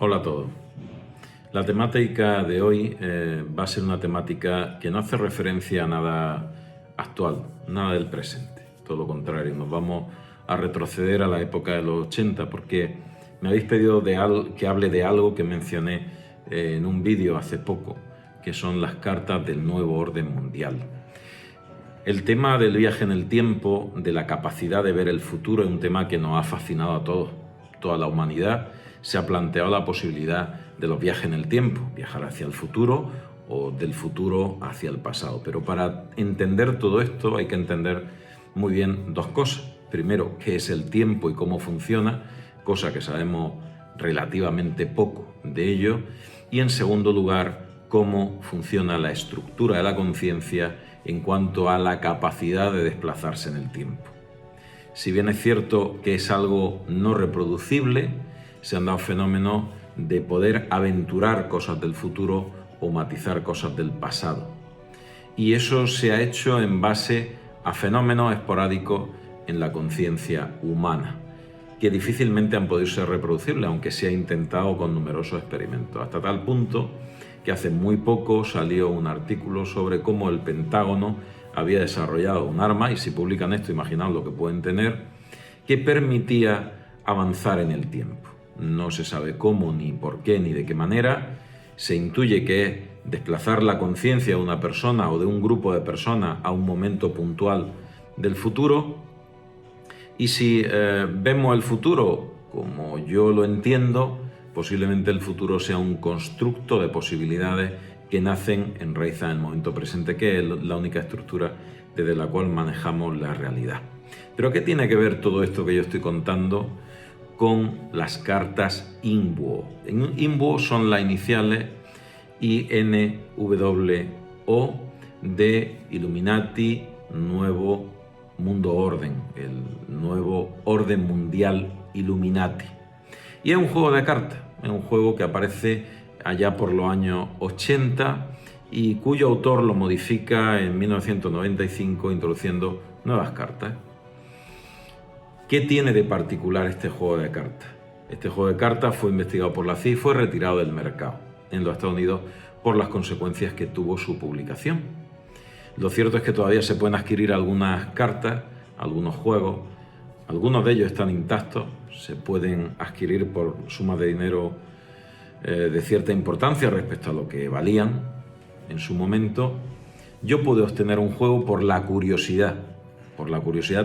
Hola a todos. La temática de hoy va a ser una temática que no hace referencia a nada actual, nada del presente. Todo lo contrario, nos vamos a retroceder a la época de los 80 porque me habéis pedido que hable de algo que mencioné en un vídeo hace poco, que son las cartas del nuevo orden mundial. El tema del viaje en el tiempo, de la capacidad de ver el futuro, es un tema que nos ha fascinado a todos. Toda la humanidad se ha planteado la posibilidad de los viajes en el tiempo, viajar hacia el futuro o del futuro hacia el pasado. Pero para entender todo esto hay que entender muy bien dos cosas. Primero, qué es el tiempo y cómo funciona, cosa que sabemos relativamente poco de ello. Y en segundo lugar, cómo funciona la estructura de la conciencia en cuanto a la capacidad de desplazarse en el tiempo. Si bien es cierto que es algo no reproducible, se han dado fenómenos de poder aventurar cosas del futuro o matizar cosas del pasado. Y eso se ha hecho en base a fenómenos esporádicos en la conciencia humana, que difícilmente han podido ser reproducibles, aunque se ha intentado con numerosos experimentos, hasta tal punto que hace muy poco salió un artículo sobre cómo el Pentágono había desarrollado un arma, y si publican esto, imaginaos lo que pueden tener, que permitía avanzar en el tiempo. No se sabe cómo, ni por qué, ni de qué manera. Se intuye que es desplazar la conciencia de una persona o de un grupo de personas a un momento puntual del futuro. Y si vemos el futuro como yo lo entiendo, posiblemente el futuro sea un constructo de posibilidades que nacen enraizadas en el momento presente, que es la única estructura desde la cual manejamos la realidad. Pero ¿qué tiene que ver todo esto que yo estoy contando con las cartas INVO? INVO son las iniciales INWO de Illuminati, Nuevo Mundo Orden, el nuevo orden mundial Illuminati. Y es un juego de cartas, es un juego que aparece allá por los años 80 y cuyo autor lo modifica en 1995 introduciendo nuevas cartas. ¿Qué tiene de particular este juego de cartas? Este juego de cartas fue investigado por la CIA y fue retirado del mercado en los Estados Unidos por las consecuencias que tuvo su publicación. Lo cierto es que todavía se pueden adquirir algunas cartas, algunos juegos, algunos de ellos están intactos, se pueden adquirir por sumas de dinero de cierta importancia respecto a lo que valían en su momento. Yo pude obtener un juego por la curiosidad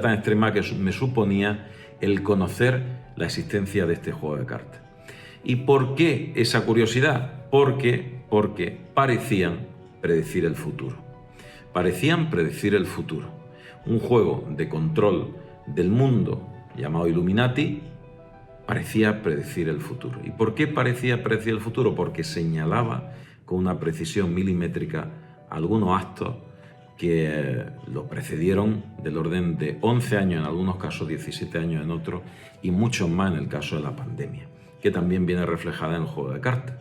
tan extrema que me suponía el conocer la existencia de este juego de cartas. ¿Y por qué esa curiosidad? Porque parecían predecir el futuro. Parecían predecir el futuro. Un juego de control del mundo llamado Illuminati parecía predecir el futuro. ¿Y por qué parecía predecir el futuro? Porque señalaba con una precisión milimétrica algunos actos que lo precedieron del orden de 11 años en algunos casos, 17 años en otros, y muchos más en el caso de la pandemia, que también viene reflejada en el juego de cartas.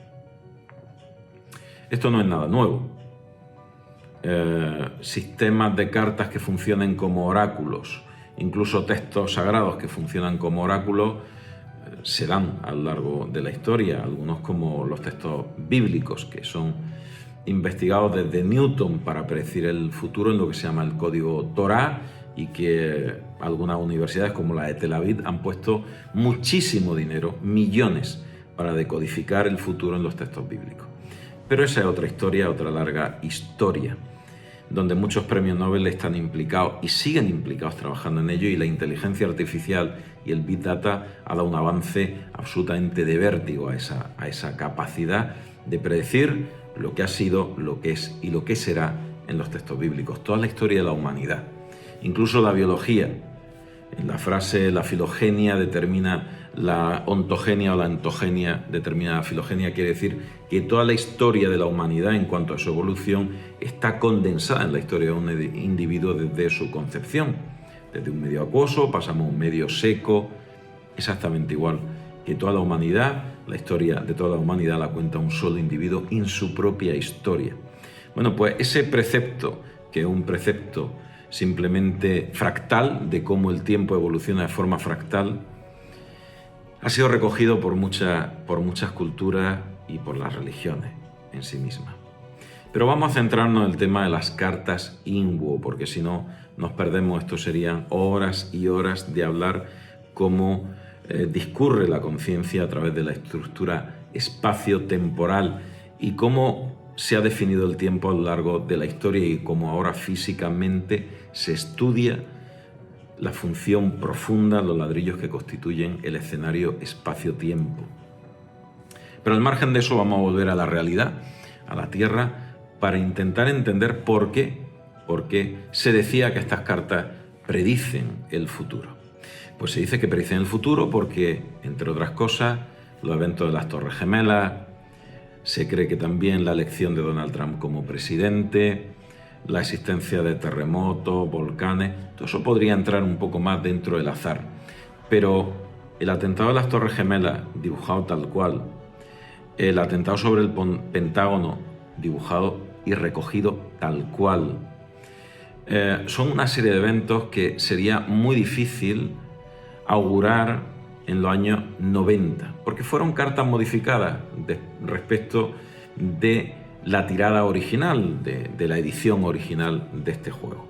Esto no es nada nuevo. Sistemas de cartas que funcionen como oráculos, incluso textos sagrados que funcionan como oráculos, se dan a lo largo de la historia, algunos como los textos bíblicos, que son investigados desde Newton para predecir el futuro en lo que se llama el código Torá, y que algunas universidades como la de Tel Aviv han puesto muchísimo dinero, millones, para decodificar el futuro en los textos bíblicos. Pero esa es otra historia, otra larga historia, donde muchos premios Nobel están implicados y siguen implicados trabajando en ello, y la inteligencia artificial y el Big Data ha dado un avance absolutamente de vértigo a esa capacidad de predecir lo que ha sido, lo que es y lo que será en los textos bíblicos, toda la historia de la humanidad, incluso la biología. En la frase la filogenia determina la ontogenia o la entogenia determina la filogenia, quiere decir que toda la historia de la humanidad en cuanto a su evolución está condensada en la historia de un individuo desde su concepción. Desde un medio acuoso pasamos a un medio seco, exactamente igual que toda la humanidad. La historia de toda la humanidad la cuenta un solo individuo en su propia historia. Bueno, pues ese precepto, que es un precepto simplemente fractal, de cómo el tiempo evoluciona de forma fractal, ha sido recogido por muchas culturas y por las religiones en sí mismas. Pero vamos a centrarnos en el tema de las cartas Inguo, porque si no nos perdemos. Esto serían horas y horas de hablar cómo discurre la conciencia a través de la estructura espacio-temporal y cómo se ha definido el tiempo a lo largo de la historia y cómo ahora físicamente se estudia la función profunda, los ladrillos que constituyen el escenario espacio-tiempo. Pero al margen de eso vamos a volver a la realidad, a la Tierra, para intentar entender por qué se decía que estas cartas predicen el futuro. Pues se dice que predicen el futuro porque, entre otras cosas, los eventos de las Torres Gemelas, se cree que también la elección de Donald Trump como presidente, la existencia de terremotos, volcanes, todo eso podría entrar un poco más dentro del azar. Pero el atentado de las Torres Gemelas, dibujado tal cual, el atentado sobre el Pentágono, dibujado y recogido tal cual, son una serie de eventos que sería muy difícil augurar en los años 90, porque fueron cartas modificadas respecto de la tirada original, de la edición original de este juego.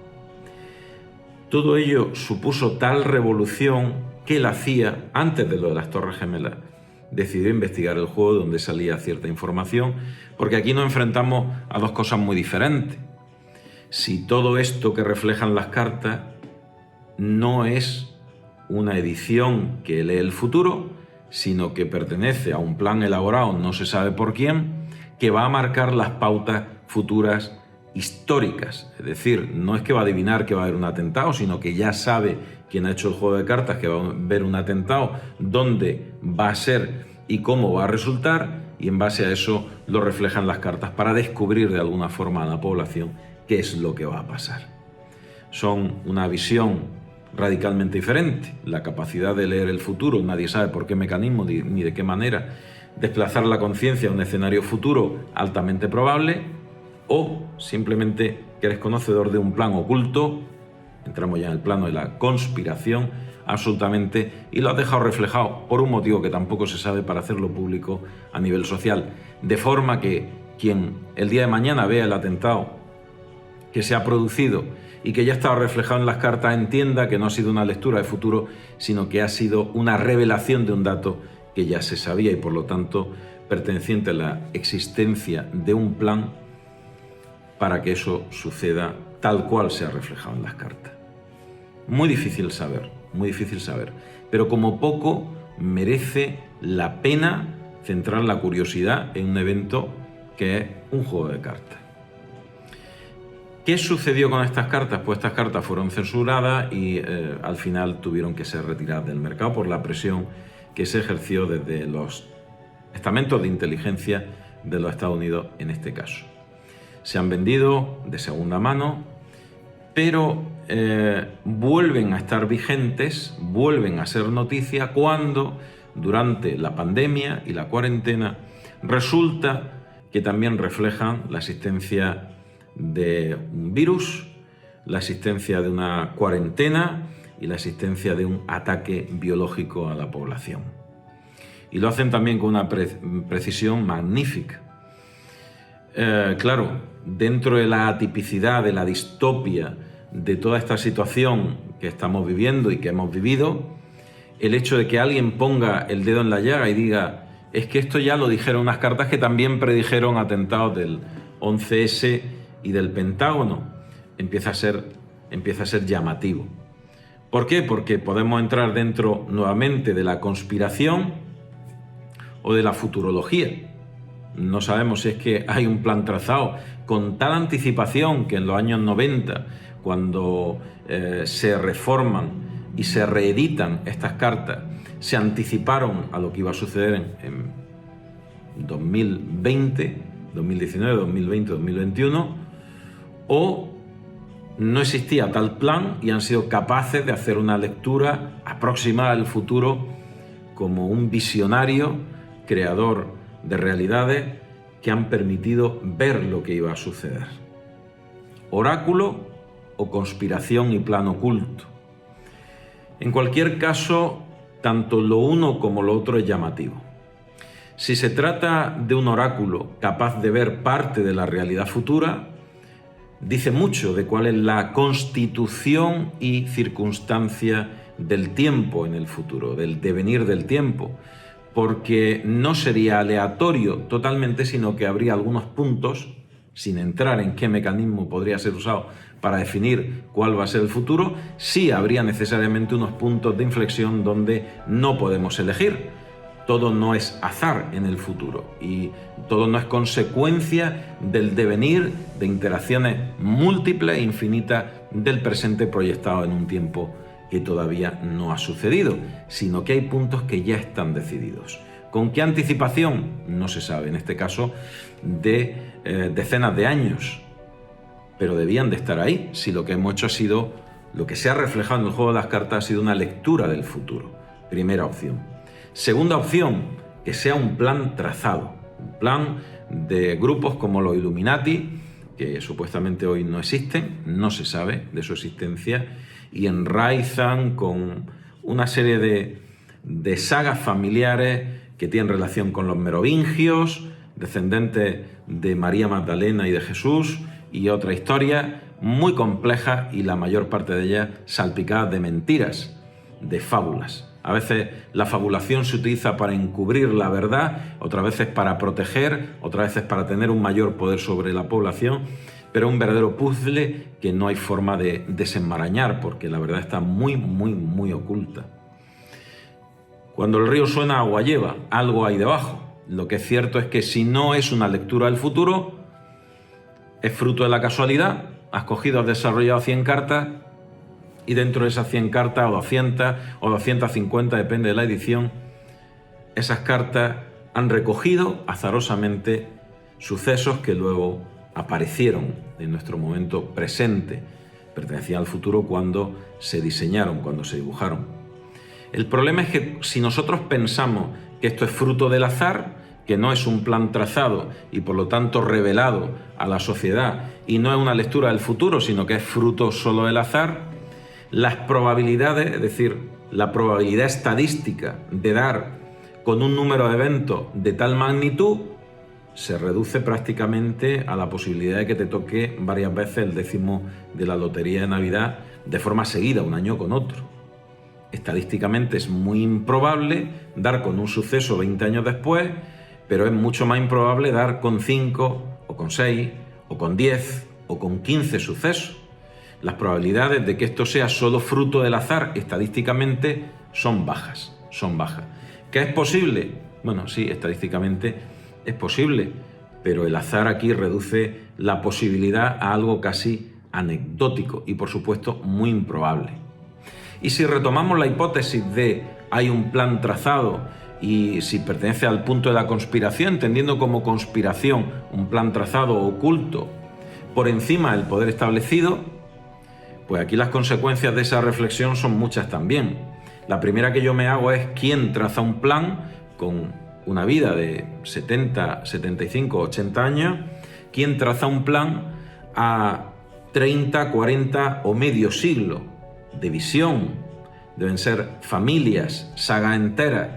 Todo ello supuso tal revolución que la CIA, antes de lo de las Torres Gemelas, decidió investigar el juego donde salía cierta información, porque aquí nos enfrentamos a dos cosas muy diferentes. Si todo esto que reflejan las cartas no es una edición que lee el futuro, sino que pertenece a un plan elaborado, no se sabe por quién, que va a marcar las pautas futuras históricas. Es decir, no es que va a adivinar que va a haber un atentado, sino que ya sabe quien ha hecho el juego de cartas que va a haber un atentado, dónde va a ser y cómo va a resultar, y en base a eso lo reflejan las cartas para descubrir de alguna forma a la población qué es lo que va a pasar. Son una visión radicalmente diferente. La capacidad de leer el futuro, nadie sabe por qué mecanismo ni de qué manera, desplazar la conciencia a un escenario futuro altamente probable, o simplemente que eres conocedor de un plan oculto, entramos ya en el plano de la conspiración, absolutamente, y lo has dejado reflejado por un motivo que tampoco se sabe para hacerlo público a nivel social, de forma que quien el día de mañana vea el atentado que se ha producido y que ya estaba reflejado en las cartas entienda que no ha sido una lectura de futuro, sino que ha sido una revelación de un dato que ya se sabía y por lo tanto perteneciente a la existencia de un plan para que eso suceda tal cual se ha reflejado en las cartas. Muy difícil saber, pero como poco merece la pena centrar la curiosidad en un evento que es un juego de cartas. ¿Qué sucedió con estas cartas? Pues estas cartas fueron censuradas y al final tuvieron que ser retiradas del mercado por la presión que se ejerció desde los estamentos de inteligencia de los Estados Unidos en este caso. Se han vendido de segunda mano, pero vuelven a estar vigentes, vuelven a ser noticia cuando durante la pandemia y la cuarentena resulta que también reflejan la existencia de un virus, la existencia de una cuarentena y la existencia de un ataque biológico a la población. Y lo hacen también con una precisión magnífica. Claro, dentro de la atipicidad, de la distopia, de toda esta situación que estamos viviendo y que hemos vivido, el hecho de que alguien ponga el dedo en la llaga y diga es que esto ya lo dijeron unas cartas que también predijeron atentados del 11S y del Pentágono, empieza a ser llamativo. ¿Por qué? Porque podemos entrar dentro nuevamente de la conspiración o de la futurología. No sabemos si es que hay un plan trazado con tal anticipación que en los años 90, cuando se reforman y se reeditan estas cartas, se anticiparon a lo que iba a suceder en 2020, 2019, 2020, 2021, o no existía tal plan y han sido capaces de hacer una lectura aproximada del futuro como un visionario creador de realidades que han permitido ver lo que iba a suceder. Oráculo o conspiración y plan oculto. En cualquier caso, tanto lo uno como lo otro es llamativo. Si se trata de un oráculo capaz de ver parte de la realidad futura, dice mucho de cuál es la constitución y circunstancia del tiempo en el futuro, del devenir del tiempo, porque no sería aleatorio totalmente, sino que habría algunos puntos, sin entrar en qué mecanismo podría ser usado para definir cuál va a ser el futuro, sí habría necesariamente unos puntos de inflexión donde no podemos elegir. Todo no es azar en el futuro y todo no es consecuencia del devenir de interacciones múltiples e infinitas del presente proyectado en un tiempo que todavía no ha sucedido, sino que hay puntos que ya están decididos. ¿Con qué anticipación? No se sabe, en este caso de decenas de años, pero debían de estar ahí si lo que hemos hecho ha sido, lo que se ha reflejado en el juego de las cartas ha sido una lectura del futuro. Primera opción. Segunda opción, que sea un plan trazado, un plan de grupos como los Illuminati, que supuestamente hoy no existen, no se sabe de su existencia, y enraizan con una serie de sagas familiares que tienen relación con los merovingios, descendientes de María Magdalena y de Jesús, y otra historia muy compleja y la mayor parte de ellas salpicadas de mentiras, de fábulas. A veces la fabulación se utiliza para encubrir la verdad, otras veces para proteger, otras veces para tener un mayor poder sobre la población, pero un verdadero puzzle que no hay forma de desenmarañar porque la verdad está muy, muy, muy oculta. Cuando el río suena, agua lleva, algo hay debajo. Lo que es cierto es que si no es una lectura del futuro, es fruto de la casualidad. Has cogido, has desarrollado 100 cartas y dentro de esas 100 cartas, o 200 o 250, depende de la edición, esas cartas han recogido azarosamente sucesos que luego aparecieron en nuestro momento presente, pertenecían al futuro cuando se diseñaron, cuando se dibujaron. El problema es que si nosotros pensamos que esto es fruto del azar, que no es un plan trazado y por lo tanto revelado a la sociedad y no es una lectura del futuro, sino que es fruto solo del azar, las probabilidades, es decir, la probabilidad estadística de dar con un número de eventos de tal magnitud se reduce prácticamente a la posibilidad de que te toque varias veces el décimo de la lotería de Navidad de forma seguida, un año con otro. Estadísticamente es muy improbable dar con un suceso 20 años después, pero es mucho más improbable dar con 5 o con 6 o con 10 o con 15 sucesos. Las probabilidades de que esto sea solo fruto del azar estadísticamente son bajas, son bajas. ¿Qué es posible? Bueno, sí, estadísticamente es posible, pero el azar aquí reduce la posibilidad a algo casi anecdótico y por supuesto muy improbable. Y si retomamos la hipótesis de hay un plan trazado y si pertenece al punto de la conspiración, entendiendo como conspiración un plan trazado oculto por encima del poder establecido, pues aquí las consecuencias de esa reflexión son muchas también. La primera que yo me hago es quién traza un plan con una vida de 70, 75, 80 años, quién traza un plan a 30, 40 o medio siglo de visión. Deben ser familias, sagas enteras,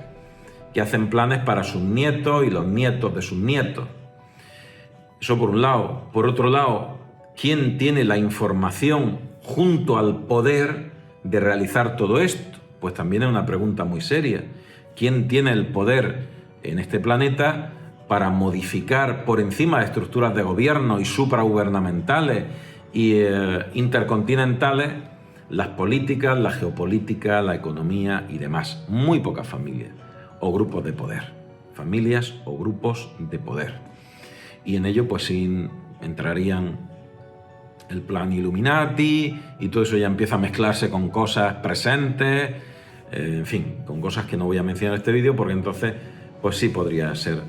que hacen planes para sus nietos y los nietos de sus nietos. Eso por un lado. Por otro lado, ¿quién tiene la información junto al poder de realizar todo esto? Pues también es una pregunta muy seria. ¿Quién tiene el poder en este planeta para modificar por encima de estructuras de gobierno y supragubernamentales y intercontinentales las políticas, la geopolítica, la economía y demás? Muy pocas familias o grupos de poder. Familias o grupos de poder. Y en ello pues sí entrarían el plan Illuminati y todo eso ya empieza a mezclarse con cosas presentes, en fin, con cosas que no voy a mencionar en este vídeo porque entonces pues sí podría ser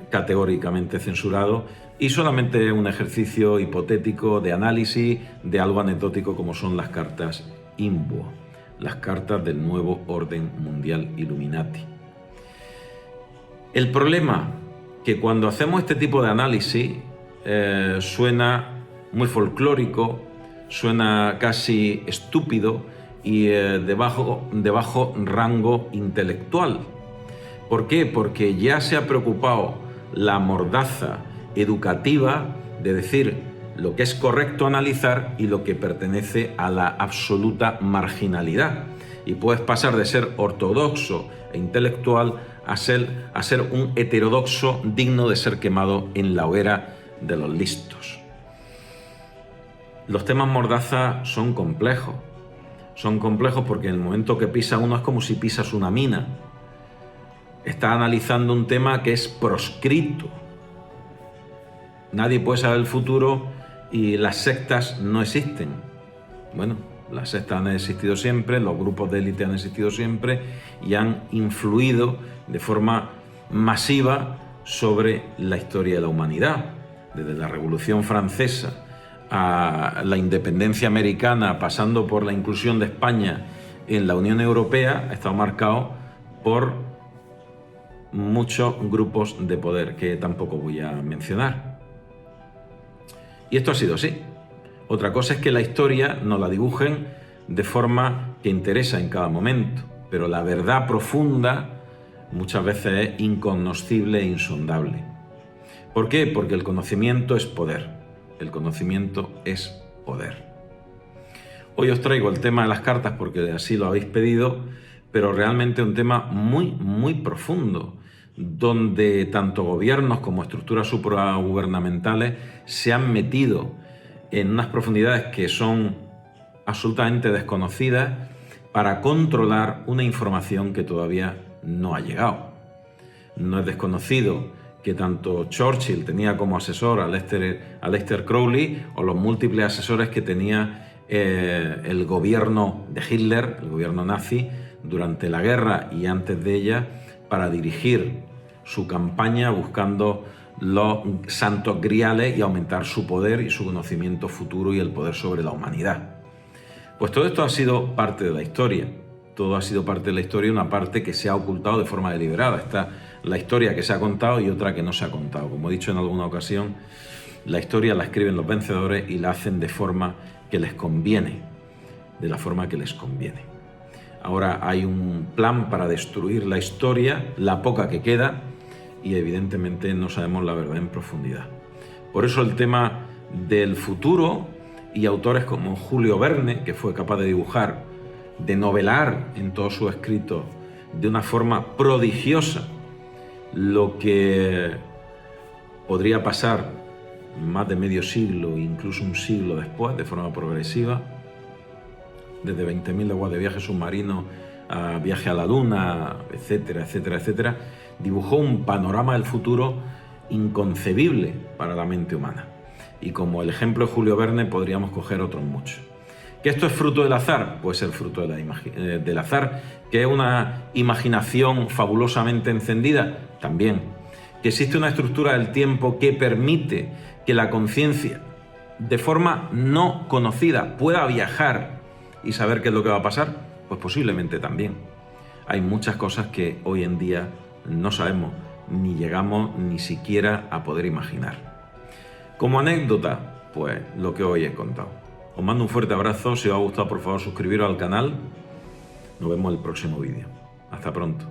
categóricamente censurado y solamente un ejercicio hipotético de análisis de algo anecdótico como son las cartas Imbuo, las cartas del nuevo orden mundial Illuminati. El problema que cuando hacemos este tipo de análisis suena muy folclórico, suena casi estúpido y de bajo rango intelectual. ¿Por qué? Porque ya se ha preocupado la mordaza educativa de decir lo que es correcto analizar y lo que pertenece a la absoluta marginalidad. Y puedes pasar de ser ortodoxo e intelectual a ser un heterodoxo digno de ser quemado en la hoguera de los listos. Los temas mordaza son complejos. Son complejos porque en el momento que pisa uno es como si pisas una mina. Está analizando un tema que es proscrito. Nadie puede saber el futuro y las sectas no existen. Bueno, las sectas han existido siempre, los grupos de élite han existido siempre y han influido de forma masiva sobre la historia de la humanidad. Desde la Revolución Francesa a la independencia americana, pasando por la inclusión de España en la Unión Europea, ha estado marcado por muchos grupos de poder que tampoco voy a mencionar. Y esto ha sido así. Otra cosa es que la historia nos la dibujen de forma que interesa en cada momento, pero la verdad profunda muchas veces es incognoscible e insondable. ¿Por qué? Porque el conocimiento es poder. El conocimiento es poder. Hoy os traigo el tema de las cartas porque así lo habéis pedido, pero realmente un tema muy, muy profundo, donde tanto gobiernos como estructuras supragubernamentales se han metido en unas profundidades que son absolutamente desconocidas para controlar una información que todavía no ha llegado. No es desconocido que tanto Churchill tenía como asesor a Aleister Crowley o los múltiples asesores que tenía el gobierno de Hitler, el gobierno nazi, durante la guerra y antes de ella, para dirigir su campaña buscando los santos griales y aumentar su poder y su conocimiento futuro y el poder sobre la humanidad. Pues todo esto ha sido parte de la historia. Todo ha sido parte de la historia, una parte que se ha ocultado de forma deliberada. Está la historia que se ha contado y otra que no se ha contado. Como he dicho en alguna ocasión, la historia la escriben los vencedores y la hacen de forma que les conviene, de la forma que les conviene. Ahora hay un plan para destruir la historia, la poca que queda, y evidentemente no sabemos la verdad en profundidad. Por eso el tema del futuro y autores como Julio Verne, que fue capaz de dibujar, de novelar en todos sus escritos de una forma prodigiosa lo que podría pasar más de medio siglo, incluso un siglo después, de forma progresiva, desde 20.000 leguas de viaje submarino a viaje a la luna, etcétera, etcétera, etcétera, dibujó un panorama del futuro inconcebible para la mente humana. Y como el ejemplo de Julio Verne podríamos coger otros muchos. ¿Que esto es fruto del azar? Puede ser fruto del azar. ¿Que es una imaginación fabulosamente encendida? También. ¿Que existe una estructura del tiempo que permite que la conciencia, de forma no conocida, pueda viajar y saber qué es lo que va a pasar? Pues posiblemente también. Hay muchas cosas que hoy en día no sabemos, ni llegamos ni siquiera a poder imaginar. Como anécdota, pues lo que hoy he contado. Os mando un fuerte abrazo. Si os ha gustado, por favor, suscribiros al canal. Nos vemos en el próximo vídeo. Hasta pronto.